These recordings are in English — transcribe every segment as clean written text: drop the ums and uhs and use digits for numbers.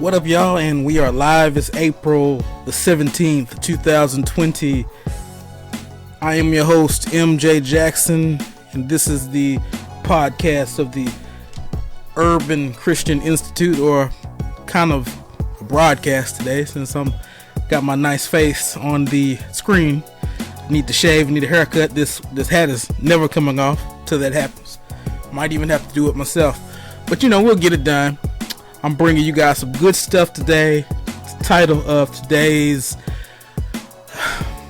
What up, y'all? And we are live. It's April the 17th, 2020. I am your host, MJ Jackson, and this is the podcast of the Urban Christian Institute, or kind of a broadcast today, since I'm got my nice face on the screen. Need to shave, need a haircut. This hat is never coming off till that happens. Might even have to do it myself, but we'll get it done. I'm bringing you guys some good stuff today. The title of today's,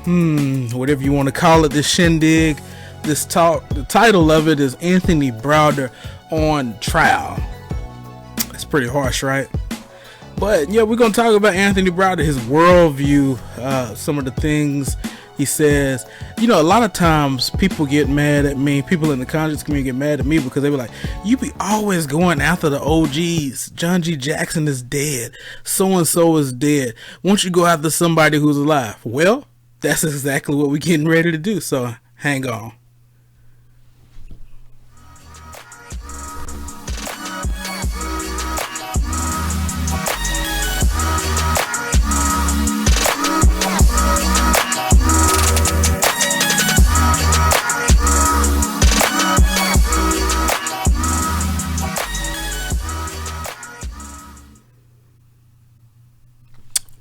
whatever you want to call it, this shindig, this talk, the title of it is Anthony Browder on Trial. It's pretty harsh, right? But yeah, we're going to talk about Anthony Browder, his worldview, some of the things he says. A lot of times people get mad at me. People in the conscious community get mad at me because they were like, you be always going after the OGs. John G. Jackson is dead. So-and-so is dead. Won't you go after somebody who's alive? Well, that's exactly what we're getting ready to do. So hang on.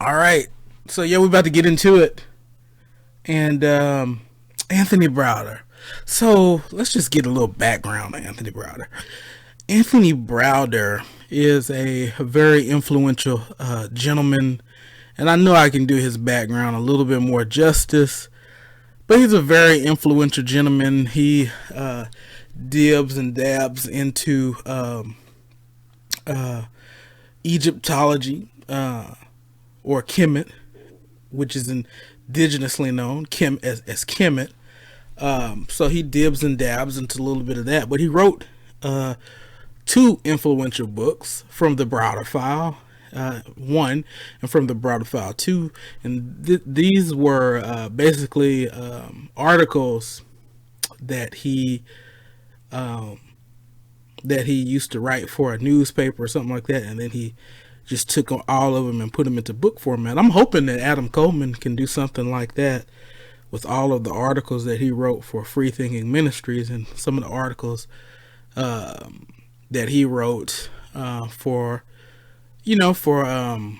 All right, so yeah, we're about to get into it. And Anthony Browder. So let's just get a little background on Anthony Browder. Anthony Browder is a very influential gentleman, and I know I can do his background a little bit more justice, but he's a very influential gentleman. He dibs and dabs into Egyptology, or Kemet, which is indigenously known as Kemet. So he dibs and dabs into a little bit of that. But he wrote two influential books, From the Browder File 1 and From the Browder File 2. And these were basically articles that he used to write for a newspaper or something like that, and then he just took all of them and put them into book format. I'm hoping that Adam Coleman can do something like that with all of the articles that he wrote for Free Thinking Ministries, and some of the articles that he wrote for his own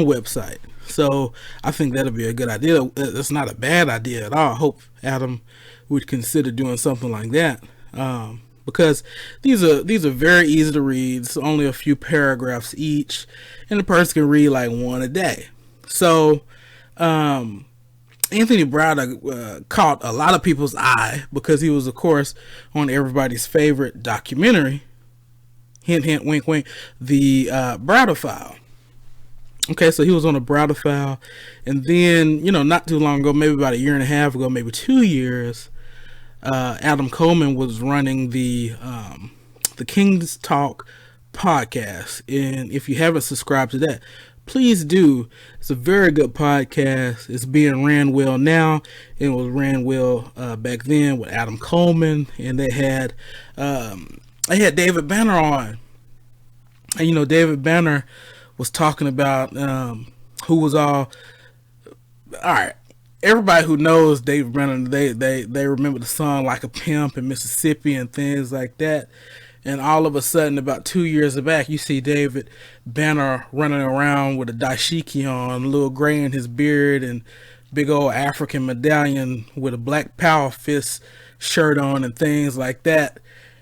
website. So I think that'll be a good idea. It's not a bad idea at all. I hope Adam would consider doing something like that. Because these are very easy to read. It's only a few paragraphs each, and the person can read like one a day. So Anthony Browder caught a lot of people's eye because he was, of course, on everybody's favorite documentary, hint hint wink wink, the Browder File. Okay, so he was on the Browder File, and then not too long ago, maybe about a year and a half ago, maybe 2 years, Adam Coleman was running the King's Talk podcast, and if you haven't subscribed to that, please do. It's a very good podcast. It's being ran well now. It was ran well back then with Adam Coleman, and they had David Banner on, and David Banner was talking about who was all right. Everybody who knows David Banner, they remember the song Like a Pimp in Mississippi and things like that. And all of a sudden, about 2 years back, you see David Banner running around with a dashiki on, a little gray in his beard, and big old African medallion with a Black Power Fist shirt on and things like that.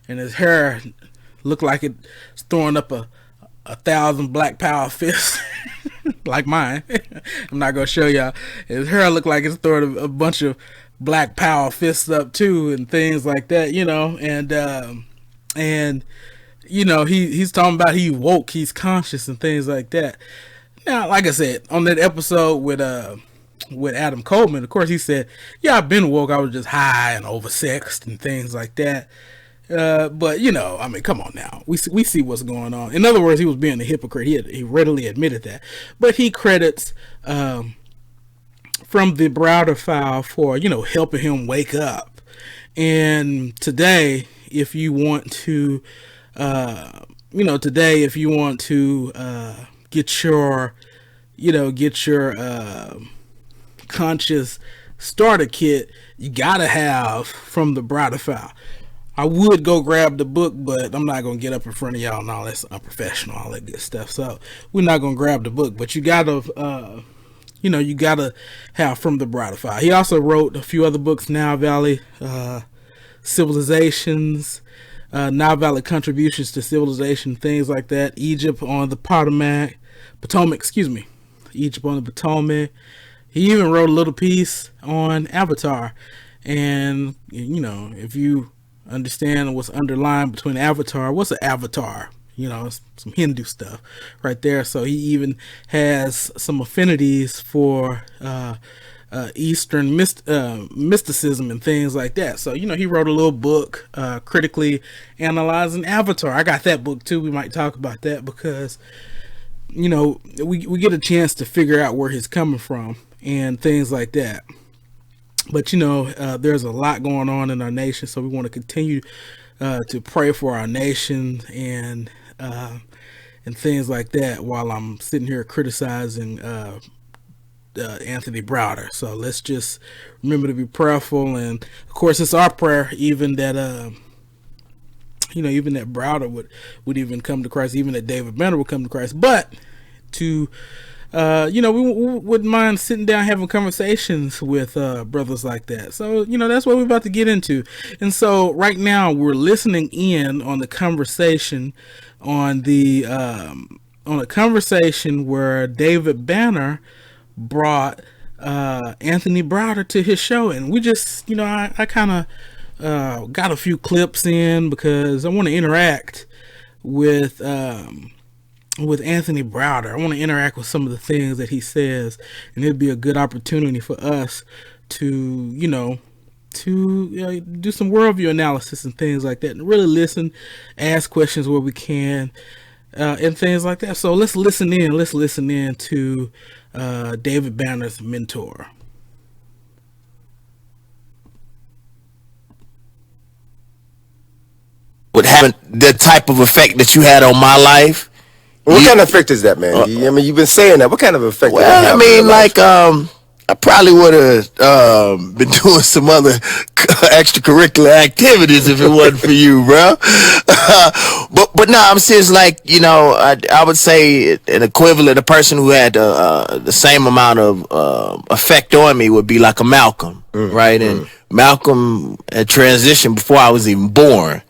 And his hair looked like it's throwing up a 1,000 Black Power Fists. Like mine. I'm not gonna show y'all. His hair looked like it's throwing a bunch of Black Power fists up too, and things like that, and he's talking about he woke, he's conscious, and things like that. Now, like I said, on that episode with Adam Coleman, of course, he said, yeah, I've been woke, I was just high and oversexed and things like that. But come on now. We see what's going on. In other words, he was being a hypocrite. He readily admitted that. But he credits From the Browder File for, helping him wake up. And today, if you want to today, if you want to get your conscious starter kit, you gotta have From the Browder File. I would go grab the book, but I'm not gonna get up in front of y'all and all that's unprofessional, all that good stuff. So we're not gonna grab the book, but you gotta have From the Browder File. He also wrote a few other books: Nile Valley Civilizations, Nile Valley Contributions to Civilization, things like that. Egypt on the Potomac, Egypt on the Potomac. He even wrote a little piece on Avatar, and if you understand what's underlined between Avatar, what's an avatar? It's some Hindu stuff right there. So he even has some affinities for Eastern mysticism and things like that. So he wrote a little book critically analyzing Avatar. I got that book too. We might talk about that because we get a chance to figure out where he's coming from and things like that. But there's a lot going on in our nation, so we want to continue to pray for our nation and things like that while I'm sitting here criticizing Anthony Browder. So let's just remember to be prayerful, and of course it's our prayer even that even that Browder would even come to Christ, even that David Banner would come to Christ. But to we wouldn't mind sitting down having conversations with brothers like that. So that's what we're about to get into. And so right now we're listening in on the conversation on a conversation where David Banner brought Anthony Browder to his show, and we just I kind of got a few clips in because I want to interact with Anthony Browder. I want to interact with some of the things that he says, and it'd be a good opportunity for us to do some worldview analysis and things like that, and really listen, ask questions where we can, and things like that. So let's listen in to David Banner's mentor. Would have the type of effect that you had on my life. What kind of effect is that, man? You've been saying that. What kind of effect? Well, I probably would have been doing some other extracurricular activities if it wasn't for you, bro. but no, I'm serious. I would say an equivalent, a person who had the same amount of effect on me would be like a Malcolm, right? And Malcolm had transitioned before I was even born.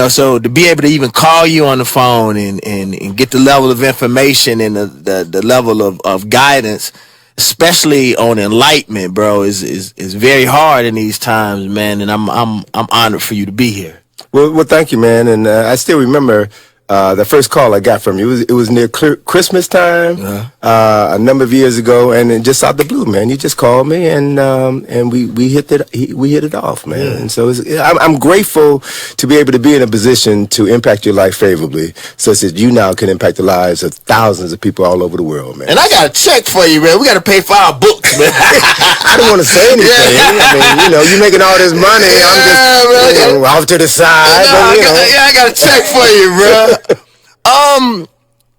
So to be able to even call you on the phone and get the level of information and the level of guidance, especially on enlightenment, bro, is very hard in these times, man. And I'm honored for you to be here. Well, thank you, man. And I still remember the first call I got from you. It was near Christmas time, a number of years ago, and it just out the blue, man. You just called me, and we hit it off, man. Yeah. And so I'm grateful to be able to be in a position to impact your life favorably, such that you now can impact the lives of thousands of people all over the world, man. And I got a check for you, man. We got to pay for our books, man. I don't want to say anything. I mean, you making all this money. I'm just off to the side. I got a check for you, bro.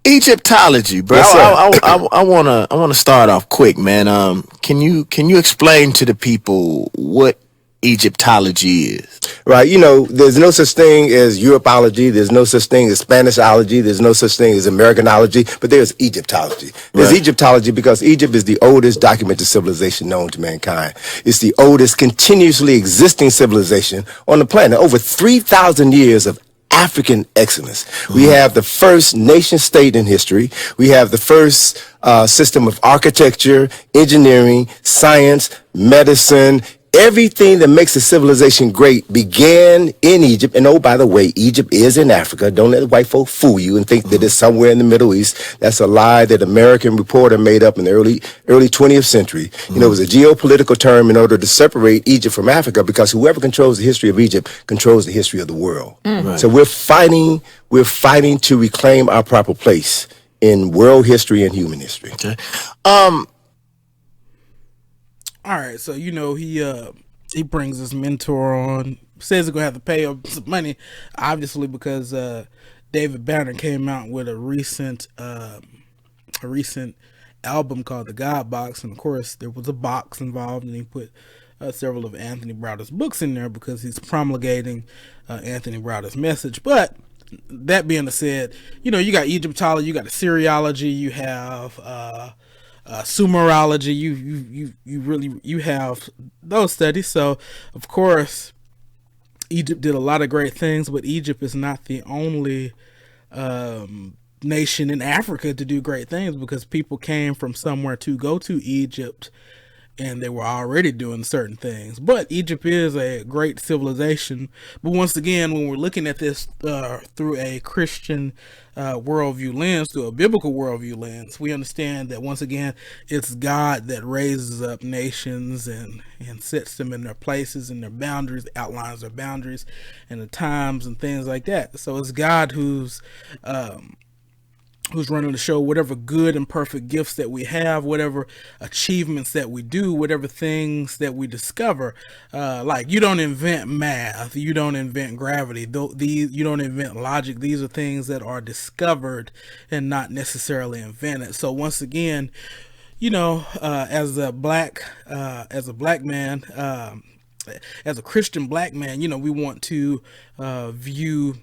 Egyptology, bro. Yes, I wanna start off quick, man. Can you explain to the people what Egyptology is? Right. There's no such thing as Europeology. There's no such thing as Spanishology. There's no such thing as Americanology. But there's Egyptology. There's Egyptology because Egypt is the oldest documented civilization known to mankind. It's the oldest continuously existing civilization on the planet. Over 3,000 years of African excellence. We have the first nation state in history. We have the first system of architecture, engineering, science, medicine. Everything that makes a civilization great began in Egypt. And oh, by the way, Egypt is in Africa. Don't let white folk fool you and think that it's somewhere in the Middle East. That's a lie that American Reporter made up in the early 20th century. It was a geopolitical term in order to separate Egypt from Africa, because whoever controls the history of Egypt controls the history of the world. Right. So we're fighting to reclaim our proper place in world history and human history. Okay. All right, so he brings his mentor on, says he's gonna have to pay him some money, obviously, because David Banner came out with a recent album called The God Box, and of course there was a box involved, and he put several of Anthony Browder's books in there because he's promulgating Anthony Browder's message. But that being said, you know, you got Egyptology, you got Assyriology, you have Sumerology, you have those studies. So of course Egypt did a lot of great things, but Egypt is not the only nation in Africa to do great things, because people came from somewhere to go to Egypt and they were already doing certain things. But Egypt is a great civilization. But once again, when we're looking at this through a Christian worldview lens, through a biblical worldview lens, we understand that once again, it's God that raises up nations and sets them in their places and their boundaries, outlines their boundaries and the times and things like that. So it's God who's running the show. Whatever good and perfect gifts that we have, whatever achievements that we do, whatever things that we discover, like you don't invent math, you don't invent gravity, you don't invent logic. These are things that are discovered and not necessarily invented. So once again, you know, as a black man, as a Christian black man, you know, we want to view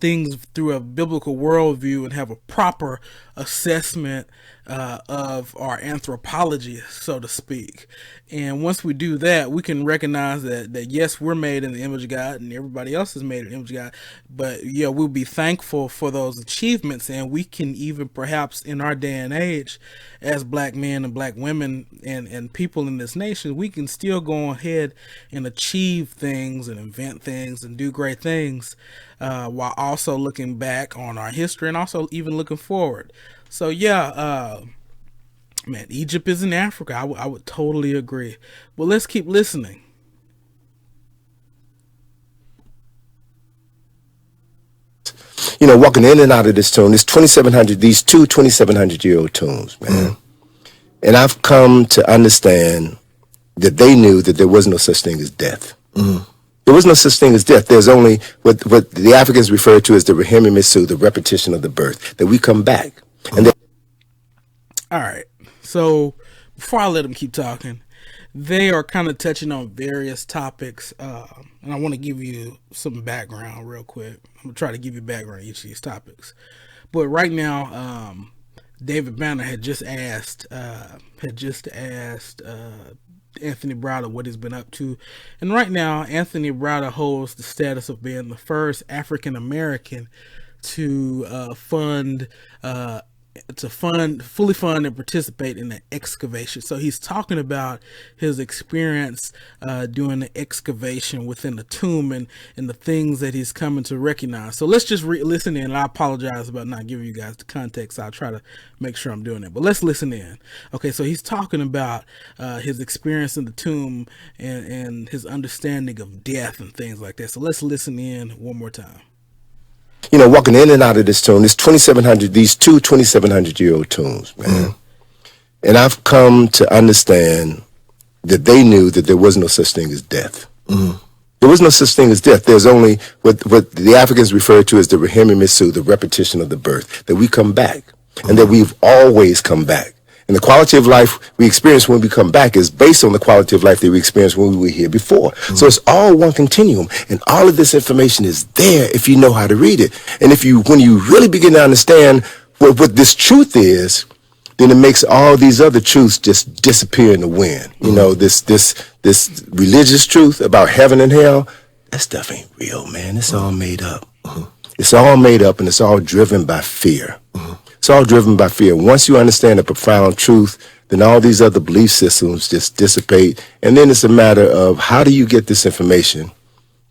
things through a biblical worldview and have a proper assessment of our anthropology, so to speak. And once we do that, we can recognize that yes, we're made in the image of God and everybody else is made in the image of God. But yeah, we'll be thankful for those achievements, and we can even perhaps in our day and age, as black men and black women and people in this nation, we can still go ahead and achieve things and invent things and do great things, while also looking back on our history and also even looking forward. So yeah, man, Egypt is in Africa. I would totally agree. But let's keep listening. You know, walking in and out of this tomb, these 2,700-year-old tombs, man. And I've come to understand that they knew that there was no such thing as death. There was no such thing as death. There's only what the Africans refer to as the Rahim Misu, the repetition of the birth, that we come back. And all right. So before I let them keep talking, they are kind of touching on various topics, and I want to give you some background real quick. I'm gonna try to give you background on each of these topics. But right now, David Banner had just asked Anthony Browder what he's been up to, and right now Anthony Browder holds the status of being the first African American to fully fund and participate in the excavation. So he's talking about his experience doing the excavation within the tomb and the things that he's coming to recognize. So let's just listen in. I apologize about not giving you guys the context. I'll try to make sure I'm doing it, but let's listen in. Okay, so he's talking about his experience in the tomb and his understanding of death and things like that. So let's listen in one more time. You know, walking in and out of this tomb, these 2,700-year-old tombs, man. And I've come to understand that they knew that there was no such thing as death. There was no such thing as death. There's only what the Africans refer to as the Rahim Misu, the repetition of the birth, that we come back, and that we've always come back. And the quality of life we experience when we come back is based on the quality of life that we experienced when we were here before. So it's all one continuum, and all of this information is there if you know how to read it. And when you really begin to understand what this truth is, then it makes all these other truths just disappear in the wind. You know, this religious truth about heaven and hell, that stuff ain't real, man. It's all made up. It's all made up, and it's all driven by fear. It's all driven by fear. Once you understand the profound truth, then all these other belief systems just dissipate. And then it's a matter of how do you get this information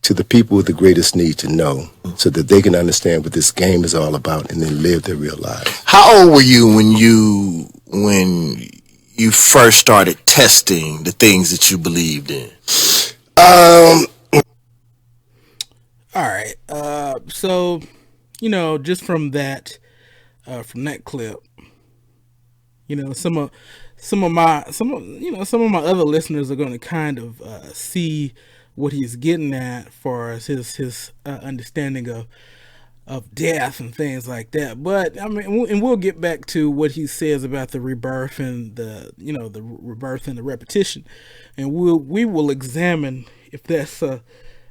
to the people with the greatest need to know, so that they can understand what this game is all about and then live their real lives. How old were you when you first started testing the things that you believed in? All right. So, you know, just from that clip, you know, some of my other listeners are going to kind of see what he's getting at for his understanding of death and things like that. But I mean, and we'll get back to what he says about the rebirth and the rebirth and the repetition, and we will examine if that's a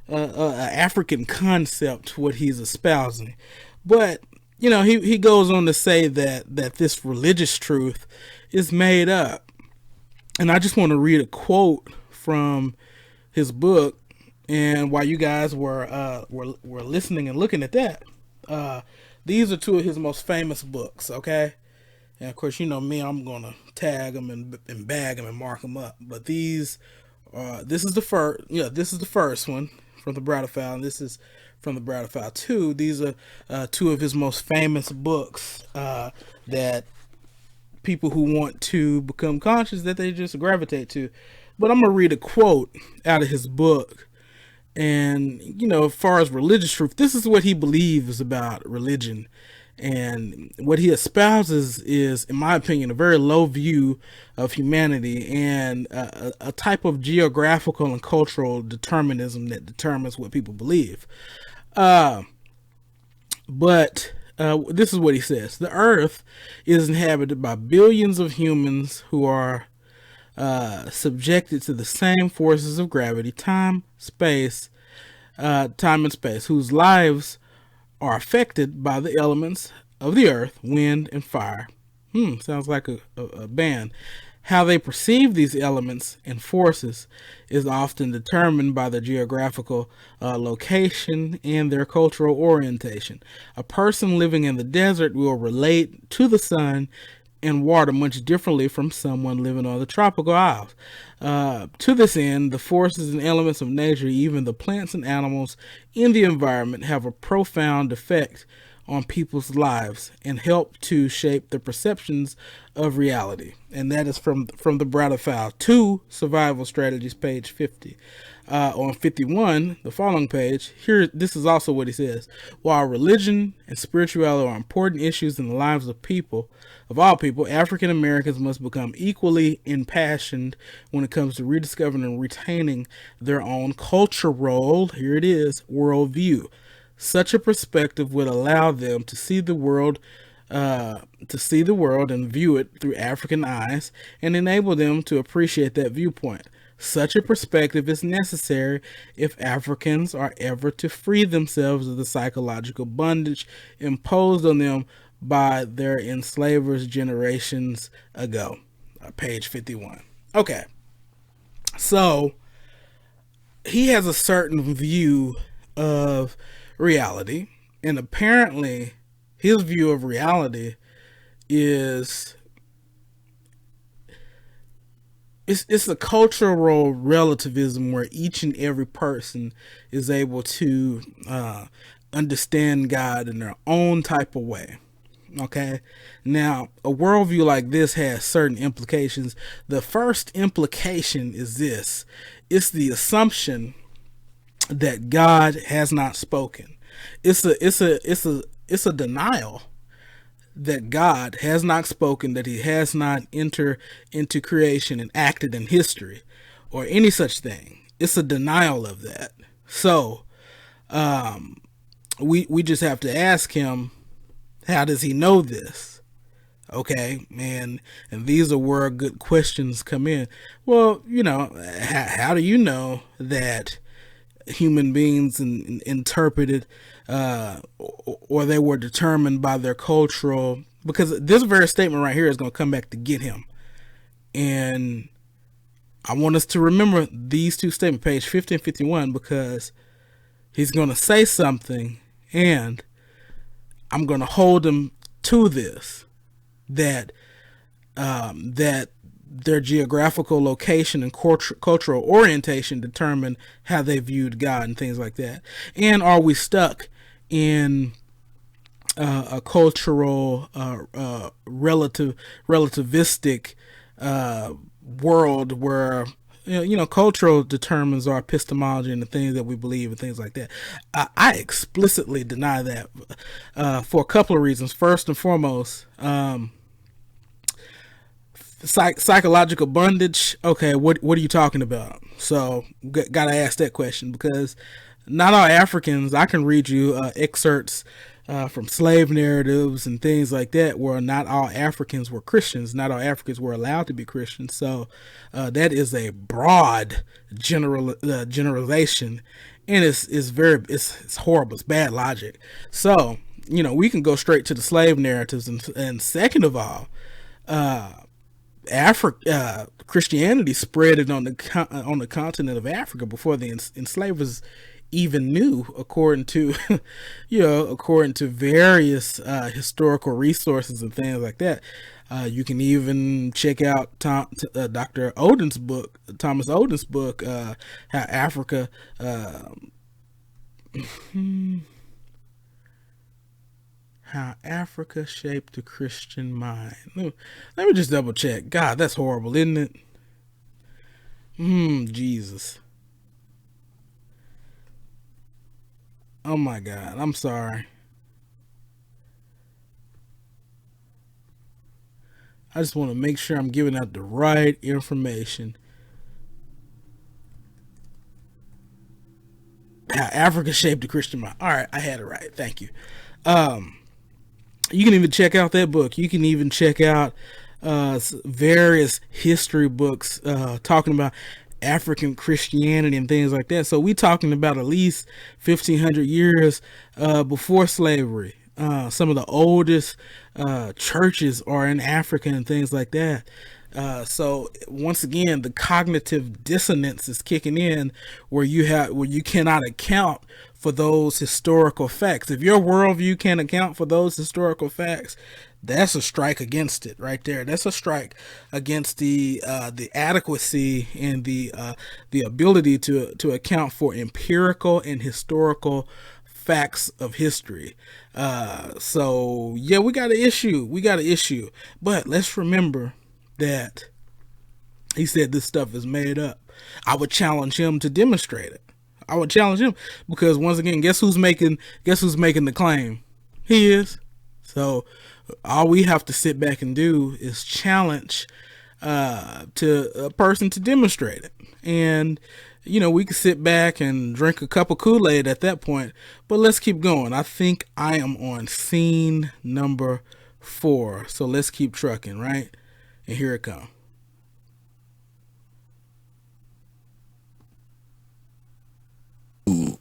African concept what he's espousing. But he goes on to say that this religious truth is made up, and I just want to read a quote from his book. And while you guys were listening and looking at that, these are two of his most famous books. Okay, and of course, me, I'm gonna tag them and bag them and mark them up. But this is the first. This is the first one from the Browder File, and this is from the Browder File 2. These are two of his most famous books that people who want to become conscious that they just gravitate to. But I'm gonna read a quote out of his book. And as far as religious truth, this is what he believes about religion, and what he espouses is, in my opinion, a very low view of humanity, and a type of geographical and cultural determinism that determines what people believe. But this is what he says: the earth is inhabited by billions of humans who are subjected to the same forces of gravity, time and space, whose lives are affected by the elements of the earth, wind, and fire. Sounds like a band. How they perceive these elements and forces is often determined by their geographical location and their cultural orientation. A person living in the desert will relate to the sun and water much differently from someone living on the tropical isles. To this end, the forces and elements of nature, even the plants and animals in the environment, have a profound effect on people's lives and help to shape the perceptions of reality. And that is from the Browder File 2, Survival Strategies, page 50. On 51, the following page, this is also what he says: while religion and spirituality are important issues in the lives of all people, African Americans must become equally impassioned when it comes to rediscovering and retaining their own cultural, here it is, worldview. Such a perspective would allow them to see the world and view it through African eyes, and enable them to appreciate that viewpoint. Such a perspective is necessary if Africans are ever to free themselves of the psychological bondage imposed on them by their enslavers generations ago. Page 51. Okay. So he has a certain view of reality, and apparently his view of reality is it's a cultural relativism where each and every person is able to understand God in their own type of way. Okay, now a worldview like this has certain implications. The first implication is this: it's the assumption that God has not spoken. It's a denial that God has not spoken, that he has not entered into creation and acted in history or any such thing. It's a denial of that. So we just have to ask him, how does he know this? Okay, and these are where good questions come in. Well, how do you know that human beings interpreted or they were determined by their cultural, because this very statement right here is going to come back to get him. And I want us to remember these two statements, page 50 and 51, because he's going to say something and I'm going to hold him to this, that their geographical location and cultural orientation determine how they viewed God and things like that. And are we stuck in a cultural relativistic world where cultural determines our epistemology and the things that we believe and things like that? I explicitly deny that for a couple of reasons. First and foremost, psychological bondage. Okay, what are you talking about? So gotta ask that question, because not all Africans. I can read you excerpts from slave narratives and things like that, where not all Africans were Christians, not all Africans were allowed to be Christians. So that is a broad generalization, and it's horrible. It's bad logic. So we can go straight to the slave narratives, and second of all, Christianity spread it on the continent of Africa before the enslavers even knew, according to various historical resources and things like that. You can even check out Dr. Thomas Oden's book, How Africa How Africa Shaped the Christian Mind. Let me just double check. God, that's horrible, isn't it? Jesus. Oh my God, I'm sorry. I just want to make sure I'm giving out the right information. How Africa Shaped the Christian Mind. All right, I had it right. Thank you. You can even check out that book. You can even check out various history books talking about African Christianity and things like that. So we talking about at least 1,500 years before slavery. Some of the oldest churches are in Africa and things like that. So once again, the cognitive dissonance is kicking in, where you cannot account for those historical facts. If your worldview can't account for those historical facts, that's a strike against it right there. That's a strike against the adequacy and the ability to account for empirical and historical facts of history. So yeah, we got an issue. But let's remember that he said this stuff is made up. I would challenge him to demonstrate it. I would challenge him, because once again, guess who's making the claim? He is. So all we have to sit back and do is challenge to a person to demonstrate it. And we can sit back and drink a cup of Kool-Aid at that point, but let's keep going. I think I am on scene number 4. So let's keep trucking, right? And here it comes.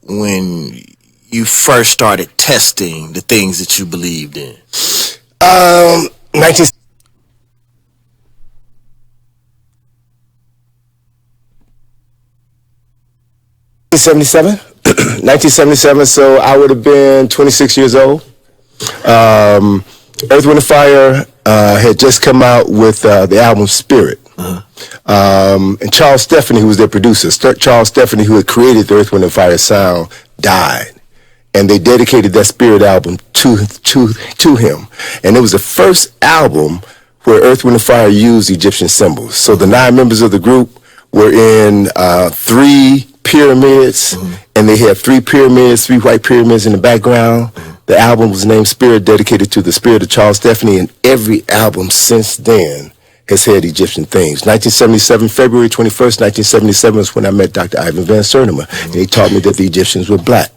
When you first started testing the things that you believed in? 1977. 1977. So I would have been 26 years old. Earth, Wind & Fire had just come out with the album Spirit. And Charles Stephanie, who was their producer, Charles Stephanie, who had created the Earth, Wind & Fire sound, died. And they dedicated that Spirit album to him. And it was the first album where Earth, Wind & Fire used Egyptian symbols. So the 9 members of the group were in 3 pyramids, and they had 3 white pyramids in the background. The album was named Spirit, dedicated to the spirit of Charles Stephanie, and every album since then has had Egyptian themes. 1977, February 21st, 1977 was when I met Dr. Ivan Van Sertima, and he taught me that the Egyptians were black.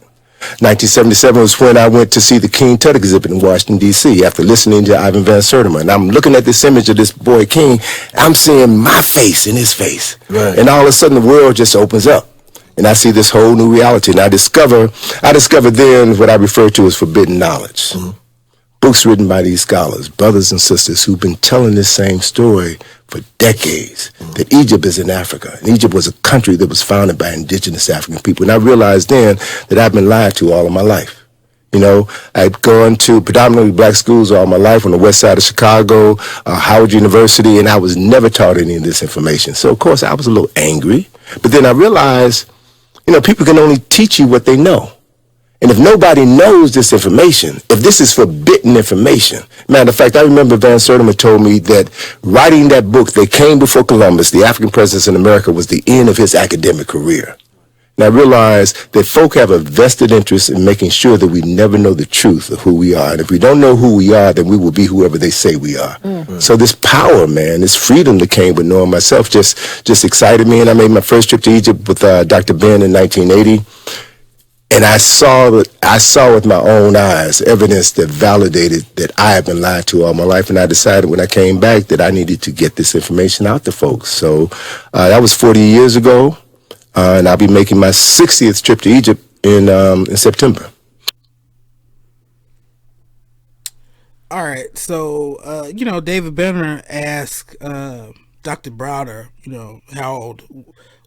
1977 was when I went to see the King Tut exhibit in Washington, D.C. after listening to Ivan Van Sertima. And I'm looking at this image of this boy King. I'm seeing my face in his face. Right. And all of a sudden the world just opens up. And I see this whole new reality. And I discovered then what I refer to as forbidden knowledge. Books written by these scholars, brothers and sisters, who've been telling this same story for decades, that Egypt is in Africa. And Egypt was a country that was founded by indigenous African people. And I realized then that I've been lied to all of my life. I'd gone to predominantly black schools all my life on the west side of Chicago, Howard University, and I was never taught any of this information. So, of course, I was a little angry. But then I realized, people can only teach you what they know. And if nobody knows this information, if this is forbidden information, matter of fact, I remember Van Sertima told me that writing that book that came before Columbus, The African Presence in America, was the end of his academic career. And I realized that folk have a vested interest in making sure that we never know the truth of who we are. And if we don't know who we are, then we will be whoever they say we are. So this power, man, this freedom that came with knowing myself just excited me. And I made my first trip to Egypt with Dr. Ben in 1980. And I saw with my own eyes evidence that validated that I have been lied to all my life. And I decided when I came back that I needed to get this information out to folks. So that was 40 years ago. And I'll be making my 60th trip to Egypt in September. All right. So, David Benner asked Dr. Browder, how old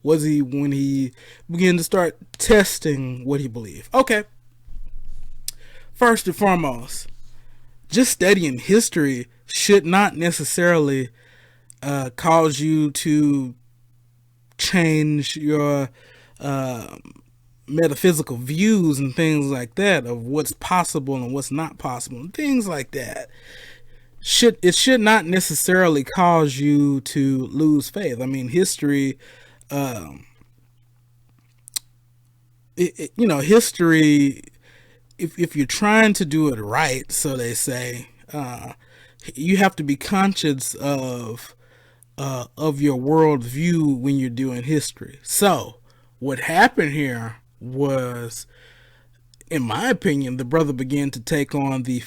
was he when he began to start testing what he believed? Okay. First and foremost, just studying history should not necessarily cause you to change your metaphysical views and things like that of what's possible and what's not possible and things like that. It should not necessarily cause you to lose faith. I mean, history, history, if you're trying to do it right, so they say, you have to be conscious of your worldview when you're doing history. So what happened here was, in my opinion, the brother began to take on the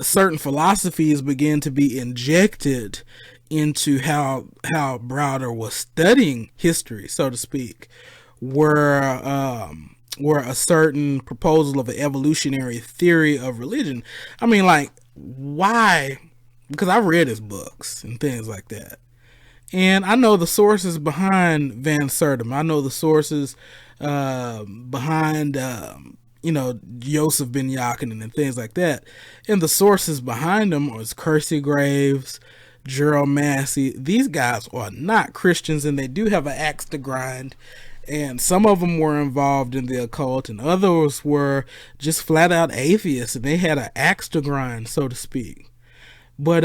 certain philosophies began to be injected into how Browder was studying history, so to speak, where a certain proposal of an evolutionary theory of religion. I mean, like, why? Because I've read his books and things like that. And I know the sources behind Van Sertim. I know the sources behind, Joseph Ben Yakin and things like that. And the sources behind them was Kersey Graves, Gerald Massey. These guys are not Christians, and they do have an axe to grind. And some of them were involved in the occult, and others were just flat out atheists, and they had an axe to grind, so to speak. But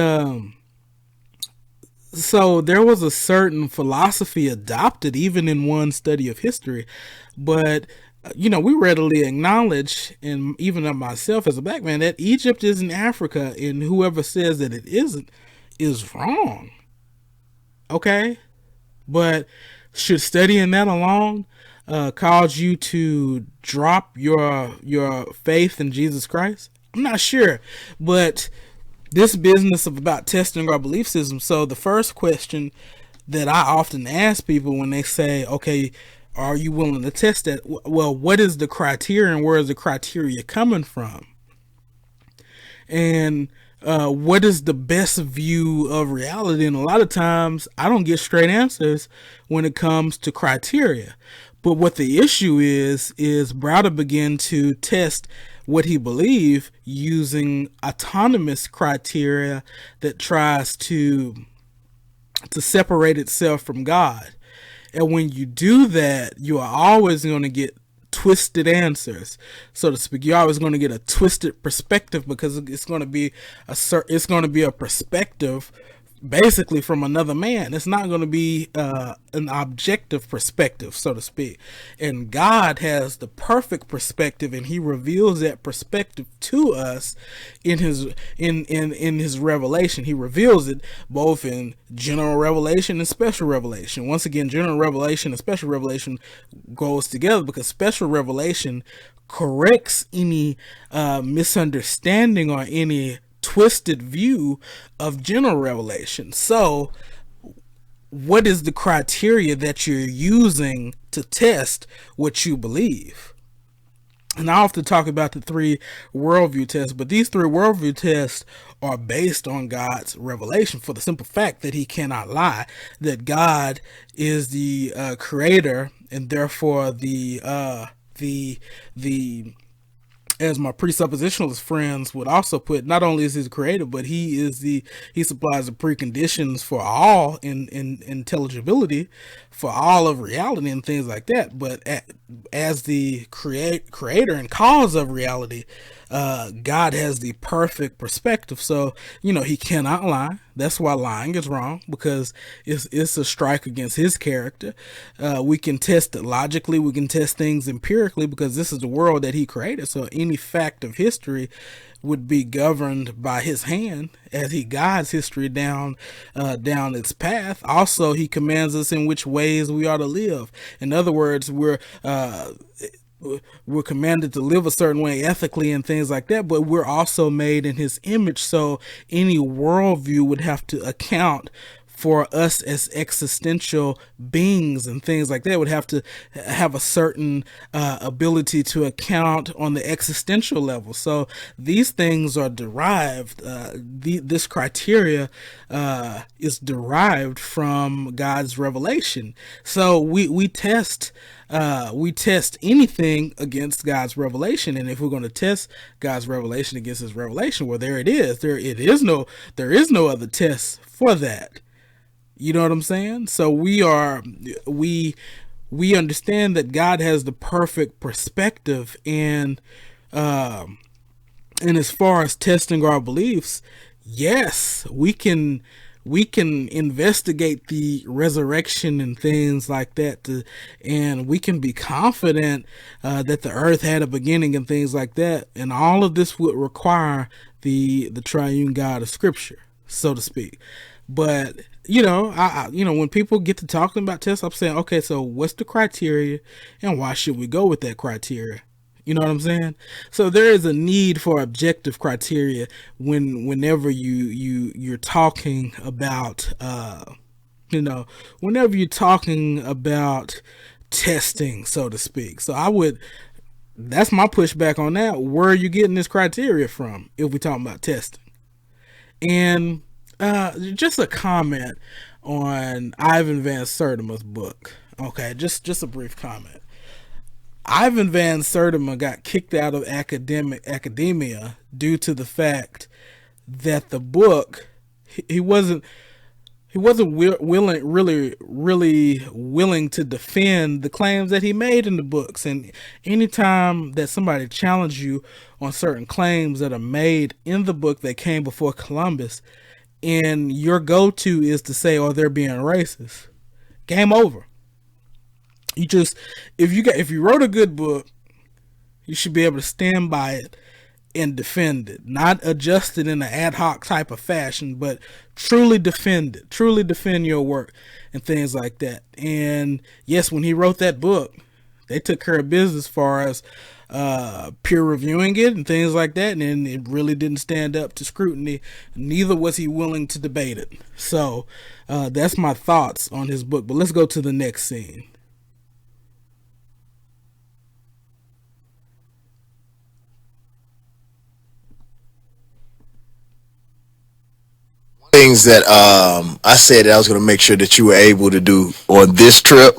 so there was a certain philosophy adopted even in one study of history. But we readily acknowledge, and even of myself as a black man, that Egypt is in Africa, and whoever says that it isn't is wrong. Okay? But should studying that alone cause you to drop your faith in Jesus Christ? I'm not sure. But this business of about testing our belief system. So the first question that I often ask people when they say, okay, are you willing to test that? Well, what is the criteria, and where is the criteria coming from? And what is the best view of reality? And a lot of times I don't get straight answers when it comes to criteria. But what the issue is Browder began to test what he believed using autonomous criteria that tries to separate itself from God. And when you do that, you are always going to get twisted answers, so to speak. You're always going to get a twisted perspective, because it's going to be a perspective basically from another man. It's not going to be an objective perspective, so to speak. And God has the perfect perspective, and he reveals that perspective to us in his revelation. He reveals it both in general revelation and special revelation. Once again, general revelation and special revelation goes together, because special revelation corrects any misunderstanding or any twisted view of general revelation. So what is the criteria that you're using to test what you believe? And I often talk about the 3 worldview tests, but these 3 worldview tests are based on God's revelation, for the simple fact that he cannot lie, that God is the creator, and therefore the as my presuppositionalist friends would also put, not only is he the creator, but he supplies the preconditions for all in intelligibility, for all of reality and things like that. But as the creator and cause of reality, God has the perfect perspective. So, he cannot lie. That's why lying is wrong, because it's a strike against his character. We can test it logically. We can test things empirically, because this is the world that he created. So any fact of history would be governed by his hand as he guides history down its path. Also, he commands us in which ways we are to live. In other words, we're commanded to live a certain way ethically and things like that, but we're also made in his image. So any worldview would have to account for us as existential beings and things like that, would have to have a certain ability to account on the existential level. So these things are derived, this criteria is derived from God's revelation. So we test anything against God's revelation, and if we're going to test God's revelation against his revelation, well, there it is. There is no other test for that. You know what I'm saying? So we understand that God has the perfect perspective, and as far as testing our beliefs, yes, we can investigate the resurrection and things like that, and we can be confident that the earth had a beginning and things like that. And all of this would require the triune God of Scripture, so to speak. But I when people get to talking about tests, I'm saying, okay, so what's the criteria, and why should we go with that criteria? You know what I'm saying? So there is a need for objective criteria whenever you're talking about whenever you're talking about testing, so to speak. So that's my pushback on that. Where are you getting this criteria from if we're talking about testing? And just a comment on Ivan Van Sertima's book. Okay, just a brief comment. Ivan Van Sertima got kicked out of academia due to the fact that the book, he wasn't really willing to defend the claims that he made in the books. And anytime that somebody challenges you on certain claims that are made in the book that came before Columbus, and your go-to is to say, "Oh, they're being racist," game over. If you wrote a good book, you should be able to stand by it and defend it, not adjust it in an ad hoc type of fashion, but truly defend it, truly defend your work and things like that. And yes, when he wrote that book, they took care of business as far as peer reviewing it and things like that, and it really didn't stand up to scrutiny. Neither was he willing to debate it. So that's my thoughts on his book. But let's go to the next scene. Things that I said that I was going to make sure that you were able to do on this trip,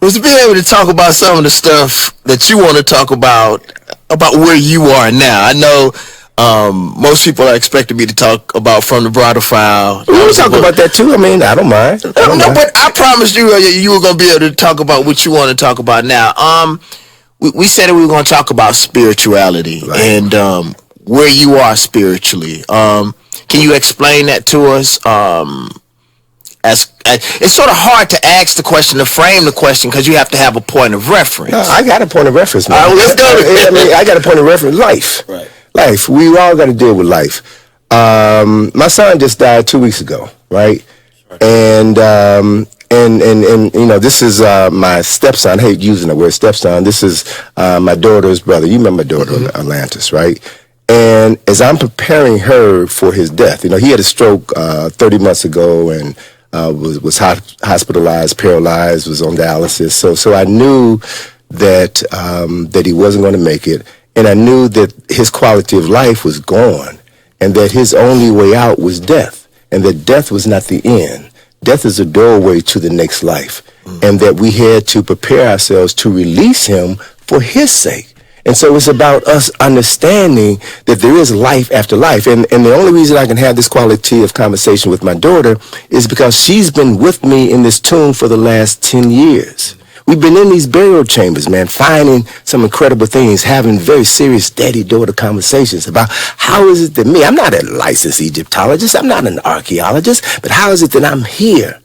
was to be able to talk about some of the stuff that you want to talk about where you are now. I know most people are expecting me to talk about From the Browder File. We'll talk about that too. I mean, I don't mind. But I promised you you were going to be able to talk about what you want to talk about now. We said that we were going to talk about spirituality, right, and where you are spiritually. Can you explain that to us? It's sort of hard to ask the question, to frame the question, because you have to have a point of reference. No, I got a point of reference, man. Let's go. I got a point of reference. Life. Right. Life. We all got to deal with life. My son just died 2 weeks ago, right? And this is my stepson. I hate using the word stepson. This is my daughter's brother. You remember my daughter, mm-hmm. Atlantis, right? And as I'm preparing her for his death, he had a stroke 30 months ago and was hospitalized, paralyzed, was on dialysis. So I knew that he wasn't going to make it, and I knew that his quality of life was gone, and that his only way out was death, and that death was not the end. Death is a doorway to the next life, and that we had to prepare ourselves to release him for his sake. And so it's about us understanding that there is life after life. And the only reason I can have this quality of conversation with my daughter is because she's been with me in this tomb for the last 10 years. We've been in these burial chambers, man, finding some incredible things, having very serious daddy-daughter conversations about how is it that I'm not a licensed Egyptologist, I'm not an archaeologist, but how is it that I'm here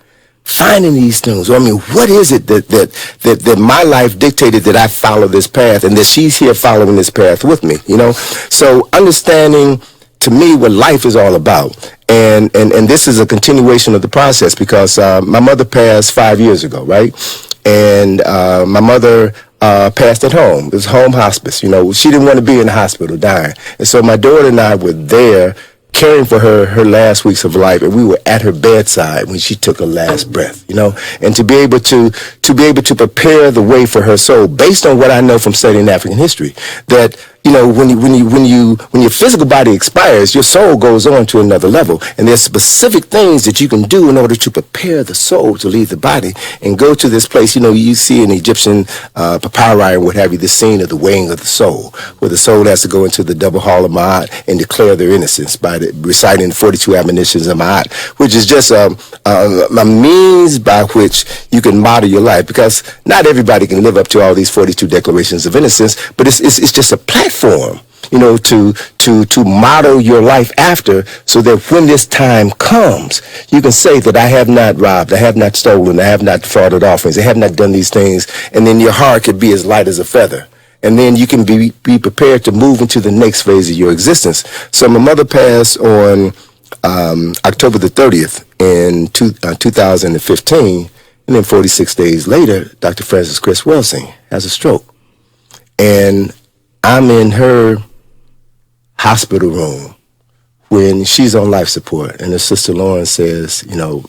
finding these things? I mean, what is it that my life dictated that I follow this path, and that she's here following this path with me, So understanding, to me, what life is all about. And this is a continuation of the process, because my mother passed 5 years ago, right? And my mother passed at home. It was home hospice. You know, she didn't want to be in the hospital dying. And so my daughter and I were there caring for her last weeks of life, and we were at her bedside when she took her last breath, you know, and to be able to prepare the way for her soul based on what I know from studying African history, that, you know, when your physical body expires, your soul goes on to another level, and there's specific things that you can do in order to prepare the soul to leave the body and go to this place. You know, you see in Egyptian papyri and what have you, the scene of the weighing of the soul, where the soul has to go into the double hall of Ma'at and declare their innocence by reciting 42 admonitions of Ma'at, which is just a means by which you can model your life, because not everybody can live up to all these 42 declarations of innocence, but it's just a platform, you know, to model your life after, so that when this time comes, you can say that I have not robbed, I have not stolen, I have not defrauded offerings, I have not done these things, and then your heart could be as light as a feather. And then you can be prepared to move into the next phase of your existence. So my mother passed on October the 30th in 2015, and then 46 days later, Dr. Frances Cress Welsing has a stroke. And I'm in her hospital room when she's on life support, and her sister Lauren says, you know,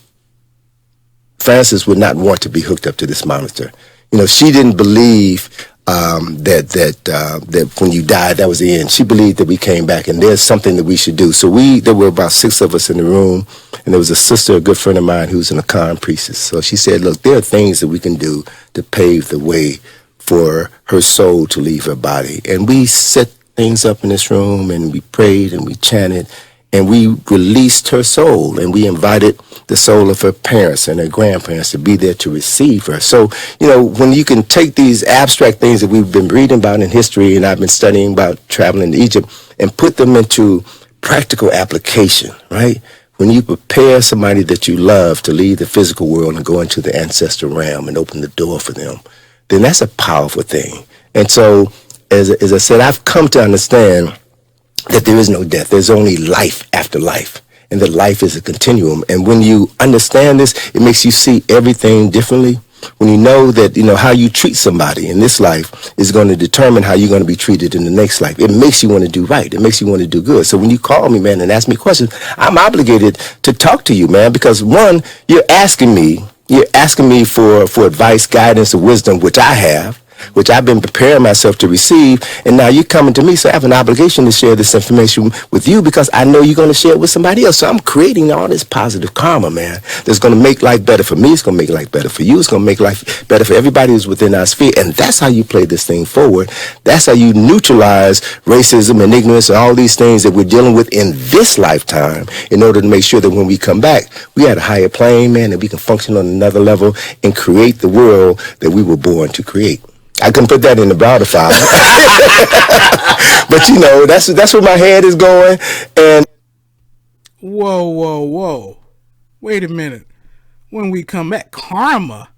Frances would not want to be hooked up to this monitor. You know, she didn't believe that when you died, that was the end. She believed that we came back, and there's something that we should do. So there were about 6 of us in the room, and there was a sister, a good friend of mine, who's an Akan priestess. So she said, look, there are things that we can do to pave the way for her soul to leave her body. And we set things up in this room, and we prayed, and we chanted, and we released her soul, and we invited the soul of her parents and her grandparents to be there to receive her. So, you know, when you can take these abstract things that we've been reading about in history, and I've been studying about traveling to Egypt, and put them into practical application, right? When you prepare somebody that you love to leave the physical world and go into the ancestral realm and open the door for them, then that's a powerful thing. And so, as I said, I've come to understand that there is no death. There's only life after life, and that life is a continuum. And when you understand this, it makes you see everything differently. When you know that, you know, how you treat somebody in this life is going to determine how you're going to be treated in the next life. It makes you want to do right. It makes you want to do good. So when you call me, man, and ask me questions, I'm obligated to talk to you, man, because one, you're asking me for advice, guidance, or wisdom, which I have, which I've been preparing myself to receive, and now you're coming to me, so I have an obligation to share this information with you, because I know you're going to share it with somebody else. So I'm creating all this positive karma, man, that's going to make life better for me. It's going to make life better for you. It's going to make life better for everybody who's within our sphere, and that's how you play this thing forward. That's how you neutralize racism and ignorance and all these things that we're dealing with in this lifetime, in order to make sure that when we come back, we at a higher plane, man, and we can function on another level and create the world that we were born to create. I can put that in the Browder file. But, you know, that's where my head is going. And Whoa. Wait a minute. When we come back, karma.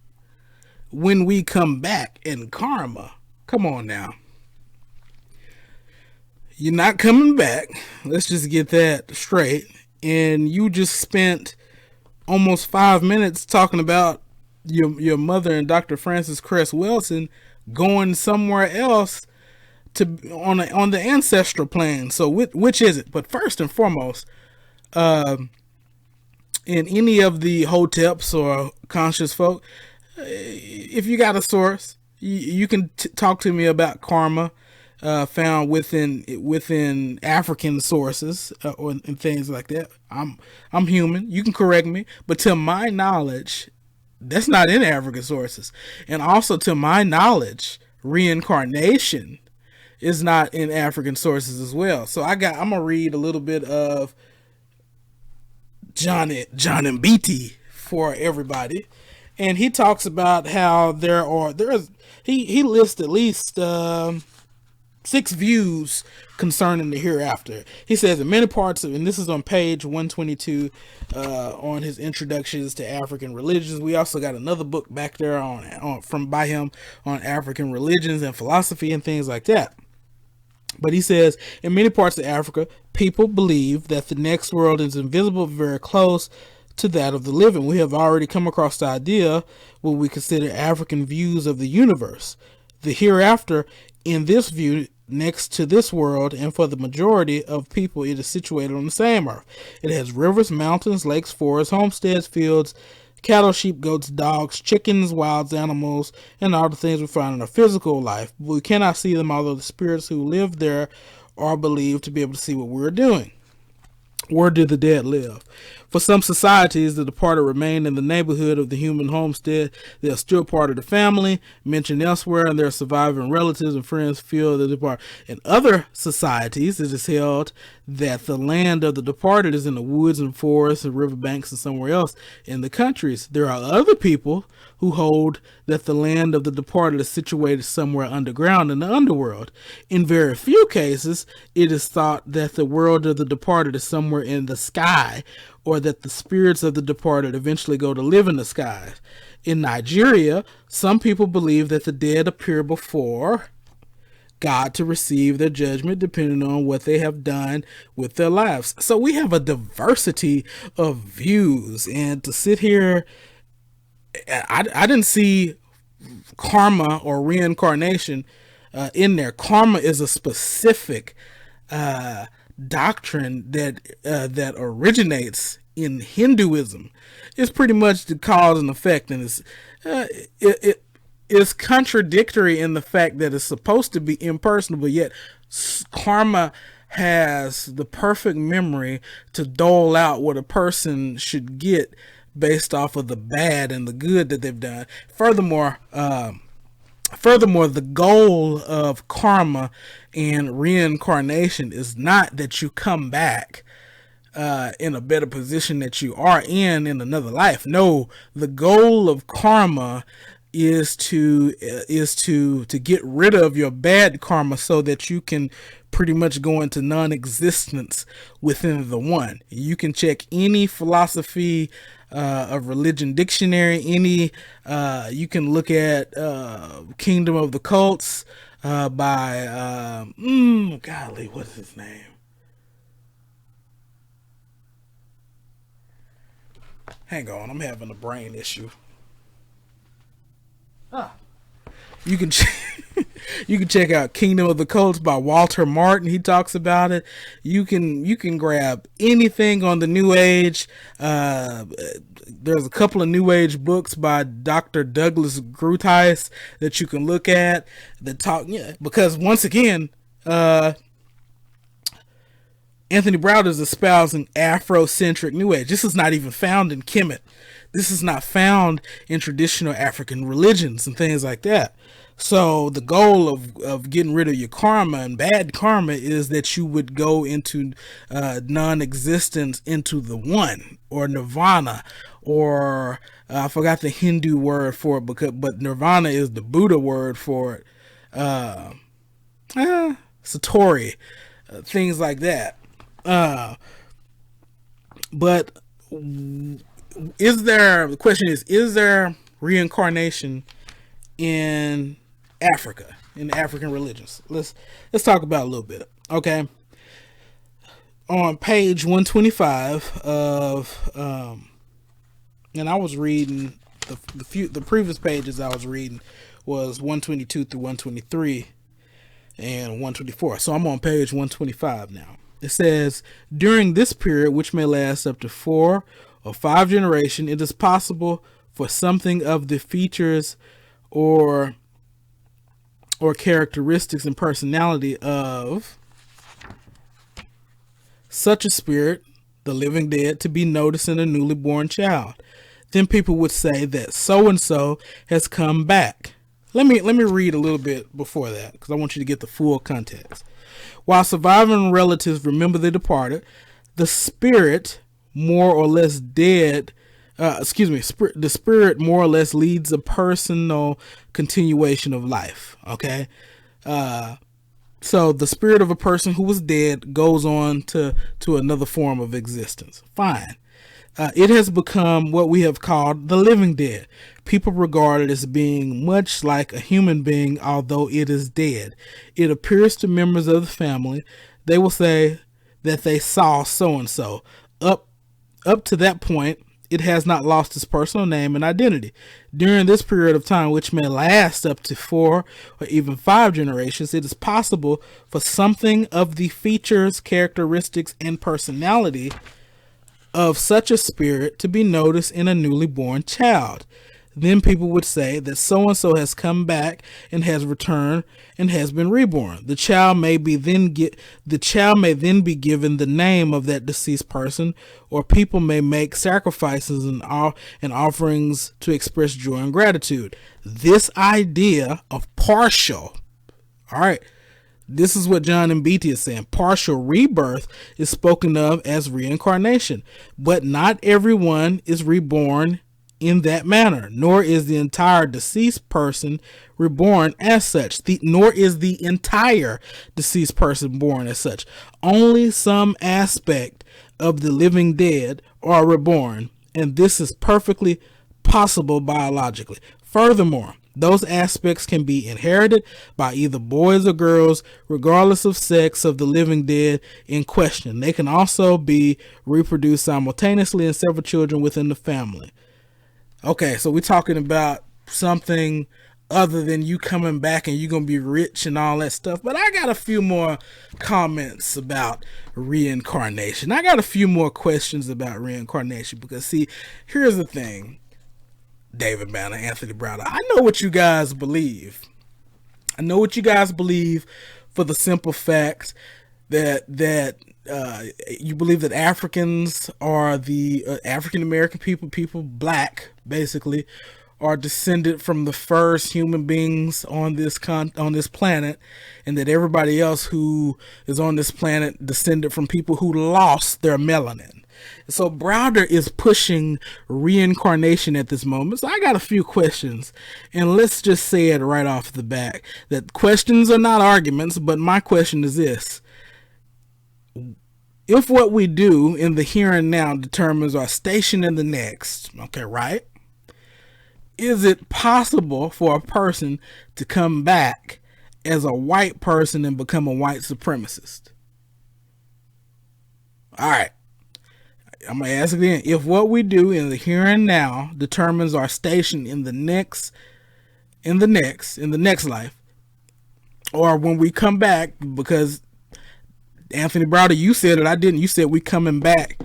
When we come back in karma. Come on now. You're not coming back. Let's just get that straight. And you just spent almost 5 minutes talking about your mother and Dr. Frances Cress Welsing going somewhere else on the ancestral plane. So which is it? But first and foremost, in any of the hoteps or conscious folk, if you got a source, you can talk to me about karma found within African sources and things like that. I'm human. You can correct me, but to my knowledge, that's not in African sources. And also, to my knowledge, reincarnation is not in African sources as well. So I'm gonna read a little bit of John Mbiti for everybody, and he talks about how he lists at least 6 views concerning the hereafter. He says in many parts of, and this is on page 122 on his introductions to African religions. We also got another book back there by him on African religions and philosophy and things like that. But he says in many parts of Africa, people believe that the next world is invisible, very close to that of the living. We have already come across the idea what we consider African views of the universe. the hereafter, in this view, next to this world, and for the majority of people, it is situated on the same earth. It has rivers, mountains, lakes, forests, homesteads, fields, cattle, sheep, goats, dogs, chickens, wild animals, and all the things we find in our physical life. But we cannot see them, although the spirits who live there are believed to be able to see what we're doing. Where do the dead live? For some societies, the departed remain in the neighborhood of the human homestead. They are still part of the family, mentioned elsewhere, and their surviving relatives and friends feel the departed. In other societies, it is held that the land of the departed is in the woods and forests and riverbanks and somewhere else in the countries. There are other people who hold that the land of the departed is situated somewhere underground in the underworld. In very few cases, it is thought that the world of the departed is somewhere in the sky, or that the spirits of the departed eventually go to live in the skies. In Nigeria, some people believe that the dead appear before God to receive their judgment, depending on what they have done with their lives. So we have a diversity of views, and to sit here, I didn't see karma or reincarnation in there. Karma is a specific doctrine that originates in Hinduism. It's pretty much the cause and effect, and it is contradictory in the fact that it's supposed to be impersonal, but yet karma has the perfect memory to dole out what a person should get based off of the bad and the good that they've done. Furthermore, the goal of karma and reincarnation is not that you come back in a better position that you are in another life. No, the goal of karma is to get rid of your bad karma so that you can pretty much go into non-existence within the one. You can check any philosophy of religion dictionary, you can look at Kingdom of the Cults by golly, what is his name? Hang on, I'm having a brain issue. You can you can check out Kingdom of the Cults by Walter Martin. He talks about it. You can grab anything on the New Age. There's a couple of New Age books by Dr. Douglas Grutheis that you can look at that talk. Yeah, because once again, Anthony Browder is espousing Afrocentric New Age. This is not even found in Kemet. This is not found in traditional African religions and things like that. So the goal of getting rid of your karma and bad karma is that you would go into non-existence, into the one, or nirvana, or I forgot the Hindu word for it, but nirvana is the Buddha word for it. Satori, things like that. But the question is there reincarnation in Africa, in the African religions? Let's talk about it a little bit. Okay. On page 125 of, and I was reading the previous pages I was reading was 122 through 123 and 124. So I'm on page 125 now. It says, during this period, which may last up to 4 or 5 generations, it is possible for something of the features or characteristics and personality of such a spirit, the living dead, to be noticed in a newly born child. Then people would say that so-and-so has come back. Let me read a little bit before that, because I want you to get the full context. While surviving relatives remember the departed, the spirit more or less dead, the spirit more or less leads a personal continuation of life. Okay. So the spirit of a person who was dead goes on to another form of existence. Fine. It has become what we have called the living dead. People regard it as being much like a human being, although it is dead. It appears to members of the family. They will say that they saw so-and-so. Up to that point, it has not lost its personal name and identity. During this period of time, which may last up to 4 or even 5 generations, it is possible for something of the features, characteristics, and personality of such a spirit to be noticed in a newly born child. Then people would say that so-and-so has come back and has returned and has been reborn. The child may then be given the name of that deceased person, or people may make sacrifices and offerings to express joy and gratitude. This idea of partial, all right, this is what John and Beatty is saying. Partial rebirth is spoken of as reincarnation, but not everyone is reborn in that manner, nor is the entire deceased person reborn as such, nor is the entire deceased person born as such. Only some aspect of the living dead are reborn, and this is perfectly possible biologically. Furthermore, those aspects can be inherited by either boys or girls, regardless of sex of the living dead in question. They can also be reproduced simultaneously in several children within the family. Okay, so we're talking about something other than you coming back and you're going to be rich and all that stuff. But I got a few more comments about reincarnation. I got a few more questions about reincarnation because, see, here's the thing, David Banner, Anthony Browder. I know what you guys believe. I know what you guys believe for the simple fact that you believe that Africans are the African American people, black, basically, are descended from the first human beings on this planet, and that everybody else who is on this planet descended from people who lost their melanin. So Browder is pushing reincarnation at this moment. So I got a few questions, and let's just say it right off the bat that questions are not arguments, but my question is this. If what we do in the here and now determines our station in the next, okay, right? Is it possible for a person to come back as a white person and become a white supremacist? All right. I'm going to ask again. If what we do in the here and now determines our station in the next life, or when we come back, because Anthony Browder, you said it, I didn't. You said we coming back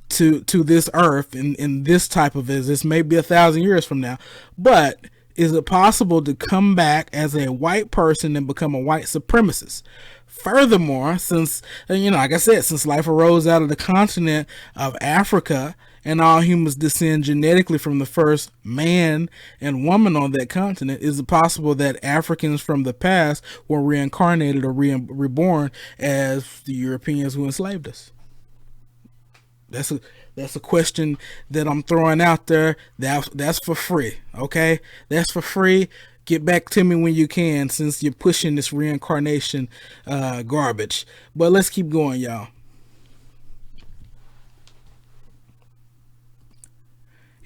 to this earth in this type of this may be 1,000 years from now. But is it possible to come back as a white person and become a white supremacist? Furthermore, since, like I said, since life arose out of the continent of Africa and all humans descend genetically from the first man and woman on that continent, is it possible that Africans from the past were reincarnated or reborn as the Europeans who enslaved us? That's a question that I'm throwing out there. That's for free, okay? That's for free. Get back to me when you can, since you're pushing this reincarnation garbage. But let's keep going, y'all.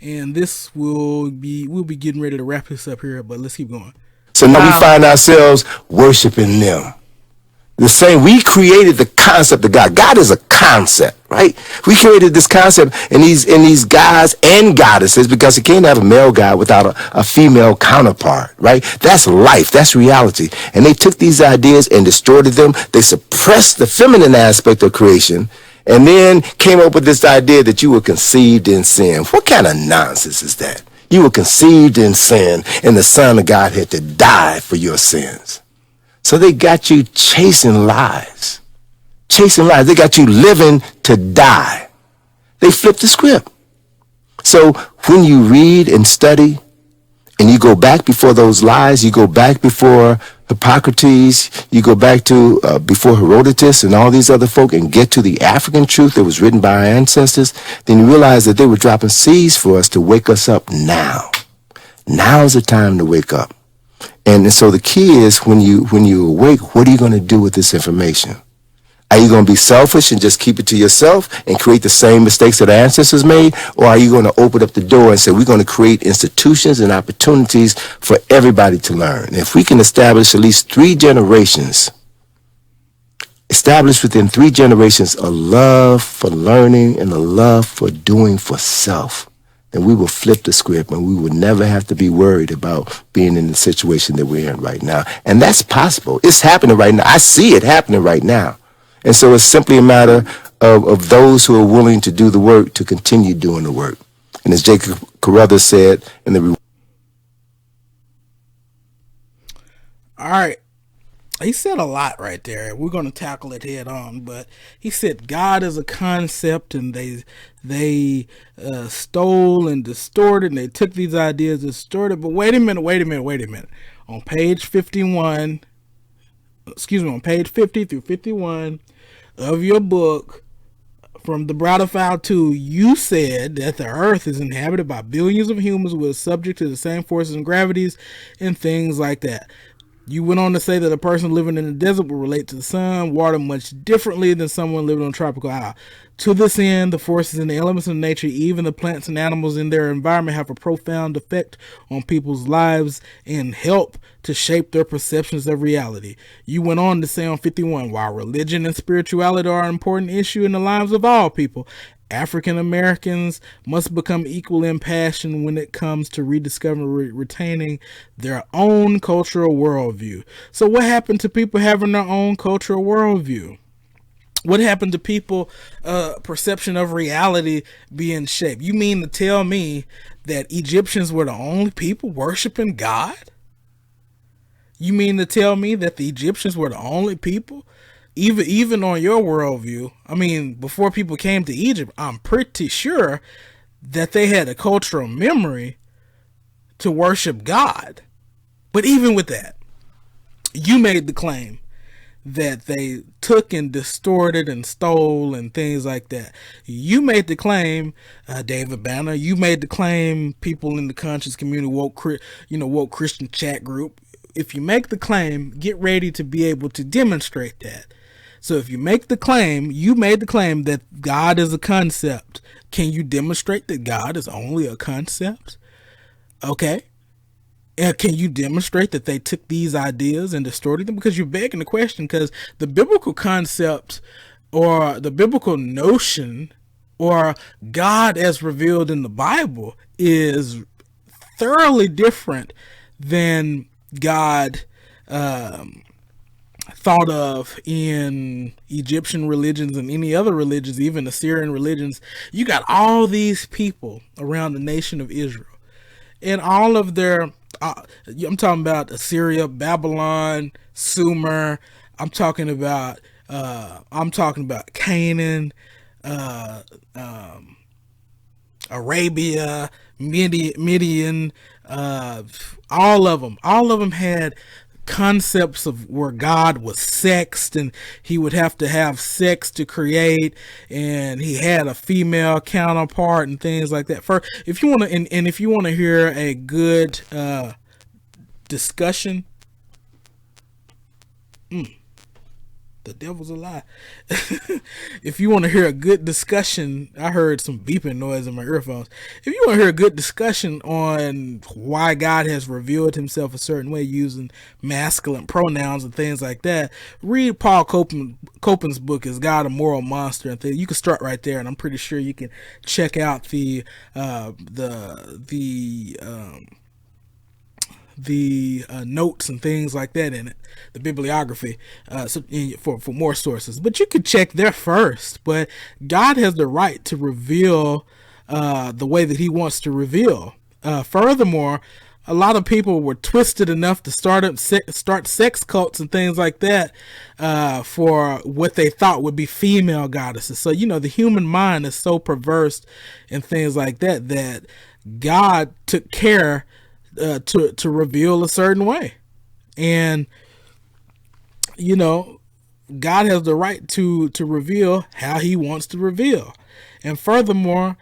And we'll be getting ready to wrap this up here, but let's keep going. So now we find ourselves worshiping them. The same, we created the concept of God. God is a concept, right? We created this concept in these gods and goddesses, because you can't have a male god without a female counterpart, right? That's life. That's reality. And they took these ideas and distorted them. They suppressed the feminine aspect of creation, and then came up with this idea that you were conceived in sin. What kind of nonsense is that? You were conceived in sin, and the Son of God had to die for your sins. So they got you chasing lies. They got you living to die. They flipped the script. So when you read and study and you go back before those lies, you go back before Hippocrates, you go back to before Herodotus and all these other folk, and get to the African truth that was written by our ancestors, then you realize that they were dropping seeds for us to wake us up now. Now's the time to wake up. And so the key is, when you awake, what are you going to do with this information? Are you going to be selfish and just keep it to yourself and create the same mistakes that our ancestors made? Or are you going to open up the door and say, we're going to create institutions and opportunities for everybody to learn? And if we can establish at least 3 generations, establish within 3 generations a love for learning and a love for doing for self, and we will flip the script, and we will never have to be worried about being in the situation that we're in right now. And that's possible. It's happening right now. I see it happening right now. And so it's simply a matter of those who are willing to do the work to continue doing the work. And as Jacob Carruthers said in the... All right. He said a lot right there. We're going to tackle it head on, but he said God is a concept, and they stole and distorted, and they took these ideas and distorted. But wait a minute. On page 51, on page 50 through 51 of your book, from the Browder File 2, you said that the earth is inhabited by billions of humans who are subject to the same forces and gravities and things like that. You went on to say that a person living in the desert will relate to the sun, water much differently than someone living on a tropical island. To this end, the forces and the elements of nature, even the plants and animals in their environment, have a profound effect on people's lives and help to shape their perceptions of reality. You went on to say on 51, while religion and spirituality are an important issue in the lives of all people, African Americans must become equal in passion when it comes to rediscovering, retaining their own cultural worldview. So what happened to people having their own cultural worldview? What happened to people perception of reality being shaped? You mean to tell me that Egyptians were the only people worshiping God? You mean to tell me that the Egyptians were the only people? Even on your worldview, I mean, before people came to Egypt, I'm pretty sure that they had a cultural memory to worship God. But even with that, you made the claim that they took and distorted and stole and things like that. You made the claim, David Banner, you made the claim, people in the conscious community, woke Christian chat group. If you make the claim, get ready to be able to demonstrate that. So if you make the claim, you made the claim that God is a concept. Can you demonstrate that God is only a concept? Okay. And can you demonstrate that they took these ideas and distorted them? Because you're begging the question, because the biblical concept or the biblical notion or God as revealed in the Bible is thoroughly different than God thought of in Egyptian religions and any other religions, even Assyrian religions. You got all these people around the nation of Israel, and all of their I'm talking about Assyria, Babylon, Sumer. I'm talking about Canaan, Arabia, Midian. All of them had concepts of where God was sexed, and he would have to have sex to create, and he had a female counterpart and things like that. For if you want to, and if you want to hear a good discussion, the devil's a lie. If you want to hear a good discussion, I heard some beeping noise in my earphones. If you want to hear a good discussion on why God has revealed himself a certain way using masculine pronouns and things like that, read Paul Copen's book, Is God a Moral Monster? And you can start right there, and I'm pretty sure you can check out the notes and things like that in it, the bibliography, for more sources. But you could check there first. But God has the right to reveal the way that he wants to reveal. Furthermore, a lot of people were twisted enough to start sex cults and things like that for what they thought would be female goddesses. So, the human mind is so perverse and things like that, that God took care to reveal a certain way. And God has the right to reveal how he wants to reveal. And furthermore,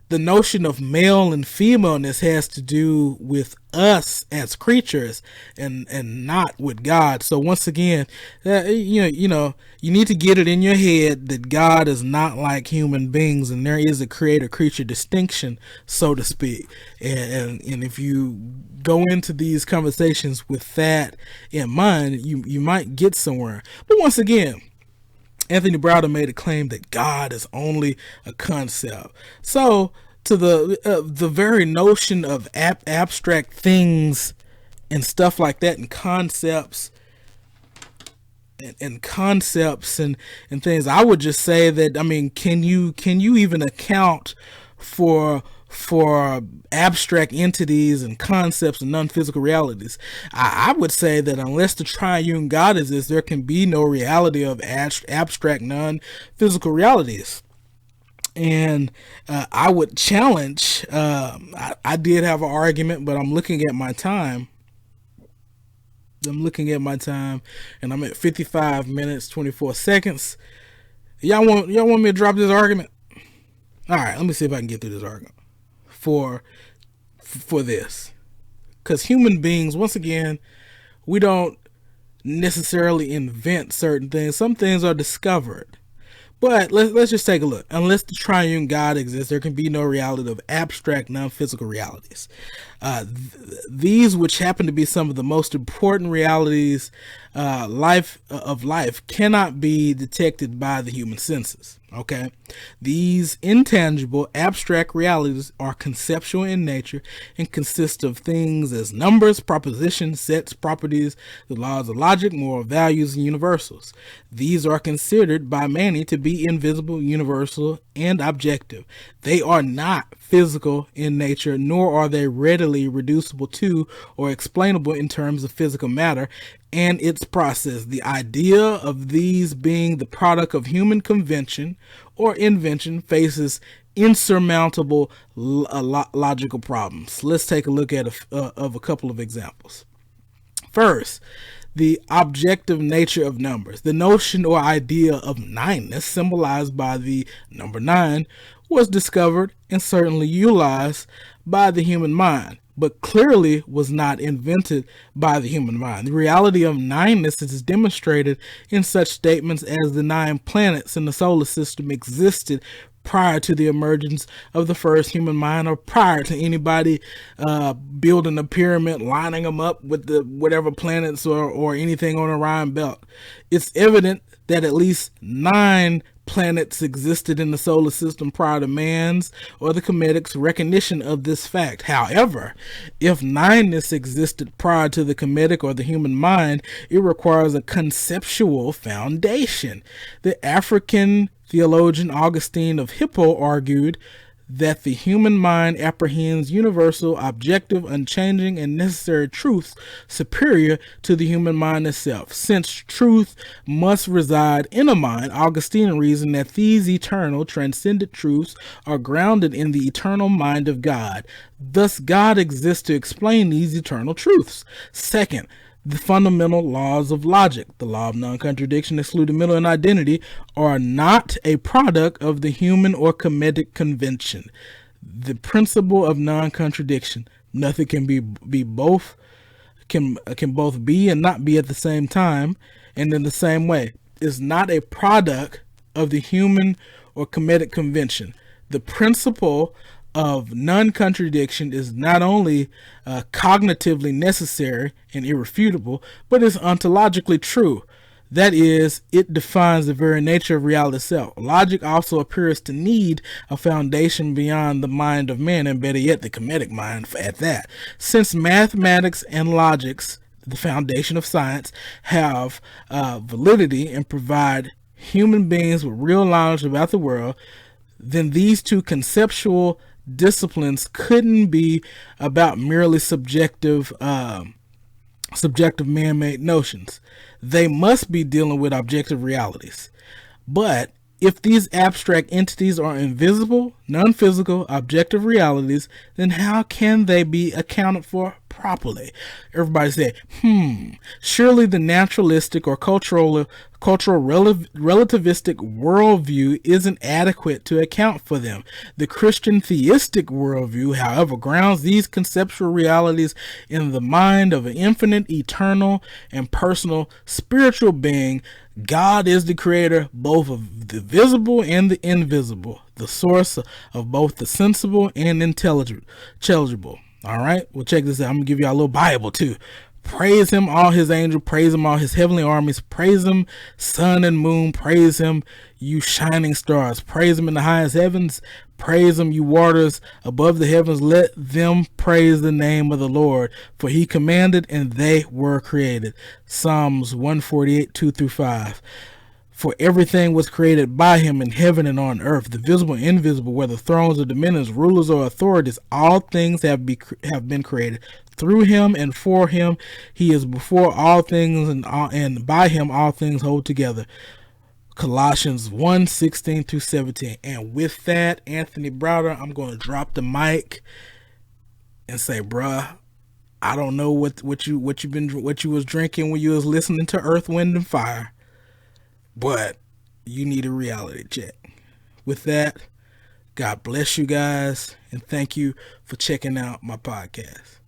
the notion of male and femaleness has to do with us as creatures and not with God. So once again, you need to get it in your head that God is not like human beings, and there is a creator-creature distinction, so to speak. And if you go into these conversations with that in mind, you might get somewhere. But once again, Anthony Browder made a claim that God is only a concept. So to the very notion of abstract things and stuff like that, and concepts and things. I would just say that, I mean, can you even account for abstract entities and concepts and non-physical realities? I would say that unless the triune God exists, there can be no reality of abstract non-physical realities. And I would challenge, I did have an argument, but I'm looking at my time. And I'm at 55 minutes 24 seconds. Y'all want me to drop this argument? All right, let me see if I can get through this argument for this. Because human beings, once again, we don't necessarily invent certain things. Some things are discovered. But let's just take a look. Unless the triune God exists, there can be no reality of abstract, non-physical realities. These, which happen to be some of the most important realities life, cannot be detected by the human senses. Okay, these intangible, abstract realities are conceptual in nature and consist of things as numbers, propositions, sets, properties, the laws of logic, moral values, and universals. These are considered by many to be invisible, universal, and objective. They are not physical in nature, nor are they readily reducible to or explainable in terms of physical matter and its process. The idea of these being the product of human convention or invention faces insurmountable logical problems. Let's take a look at a couple of examples. First, the objective nature of numbers. The notion or idea of nineness, symbolized by the number 9, was discovered and certainly utilized by the human mind, but clearly was not invented by the human mind. The reality of nineness is demonstrated in such statements as the 9 planets in the solar system existed prior to the emergence of the first human mind, or prior to anybody building a pyramid, lining them up with the whatever planets or anything on Orion belt. It's evident that at least 9 planets existed in the solar system prior to man's or the Kemetic's recognition of this fact. However, if nineness existed prior to the Kemetic or the human mind, it requires a conceptual foundation. The African theologian Augustine of Hippo argued that the human mind apprehends universal, objective, unchanging, and necessary truths superior to the human mind itself. Since truth must reside in a mind, Augustine reasoned that these eternal, transcendent truths are grounded in the eternal mind of God. Thus, God exists to explain these eternal truths. Second, the fundamental laws of logic, the law of non-contradiction, excludability, and identity, are not a product of the human or Kemetic convention. The principle of non-contradiction, nothing can be both, can both be and not be at the same time and in the same way, is not a product of the human or Kemetic convention. The principle of non-contradiction is not only cognitively necessary and irrefutable, but is ontologically true. That is, it defines the very nature of reality itself. Logic also appears to need a foundation beyond the mind of man, and better yet, the Kemetic mind at that. Since mathematics and logics, the foundation of science, have validity and provide human beings with real knowledge about the world, then these two conceptual disciplines couldn't be about merely subjective man-made notions. They must be dealing with objective realities. But if these abstract entities are invisible, non-physical, objective realities, then how can they be accounted for properly? Everybody say, surely the naturalistic or cultural relativistic worldview isn't adequate to account for them. The Christian theistic worldview, however, grounds these conceptual realities in the mind of an infinite, eternal, and personal spiritual being. God is the creator both of the visible and the invisible, the source of both the sensible and intelligible. All right, well, check this out. I'm gonna give y'all a little Bible too. Praise him, all his angels. Praise him, all his heavenly armies. Praise him, sun and moon. Praise him, you shining stars. Praise him in the highest heavens. Praise him, you waters above the heavens. Let them praise the name of the Lord, for he commanded and they were created. Psalms 148, 2-5. For everything was created by him in heaven and on earth, the visible and invisible, whether thrones or dominions, rulers or authorities. All things have been created through him and for him. He is before all things, and by him all things hold together. Colossians 1:16-17. And with that, Anthony Browder, I'm going to drop the mic and say, bruh, I don't know what you was drinking when you was listening to Earth, Wind, and Fire, but you need a reality check. With that, God bless you guys, and thank you for checking out my podcast.